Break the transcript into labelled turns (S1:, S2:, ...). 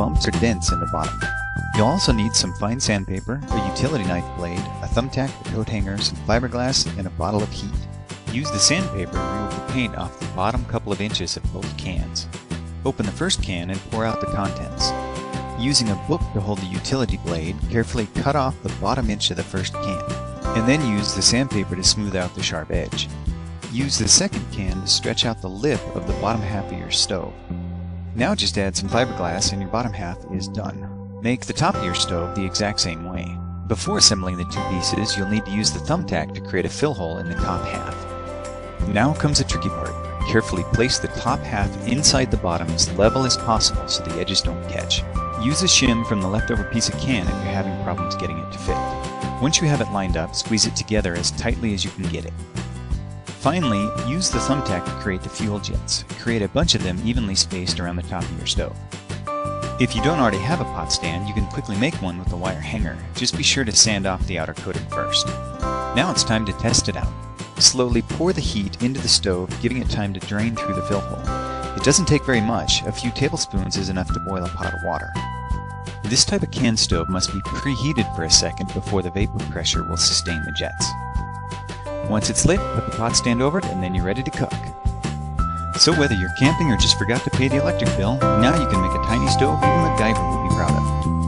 S1: bumps or dents in the bottom. You'll also need some fine sandpaper, a utility knife blade, a thumbtack, a coat hanger, some fiberglass, and a bottle of heat. Use the sandpaper to remove the paint off the bottom couple of inches of both cans. Open the first can and pour out the contents. Using a book to hold the utility blade, carefully cut off the bottom inch of the first can, and then use the sandpaper to smooth out the sharp edge. Use the second can to stretch out the lip of the bottom half of your stove. Now just add some fiberglass and your bottom half is done. Make the top of your stove the exact same way. Before assembling the two pieces, you'll need to use the thumbtack to create a fill hole in the top half. Now comes the tricky part. Carefully place the top half inside the bottom as level as possible so the edges don't catch. Use a shim from the leftover piece of can if you're having problems getting it to fit. Once you have it lined up, squeeze it together as tightly as you can get it. Finally, use the thumbtack to create the fuel jets. Create a bunch of them evenly spaced around the top of your stove. If you don't already have a pot stand, you can quickly make one with a wire hanger. Just be sure to sand off the outer coating first. Now it's time to test it out. Slowly pour the heat into the stove, giving it time to drain through the fill hole. It doesn't take very much. A few tablespoons is enough to boil a pot of water. This type of can stove must be preheated for a second before the vapor pressure will sustain the jets. Once it's lit, put the pot stand over it and then you're ready to cook. So whether you're camping or just forgot to pay the electric bill, now you can make a tiny stove even MacGyver would be proud of.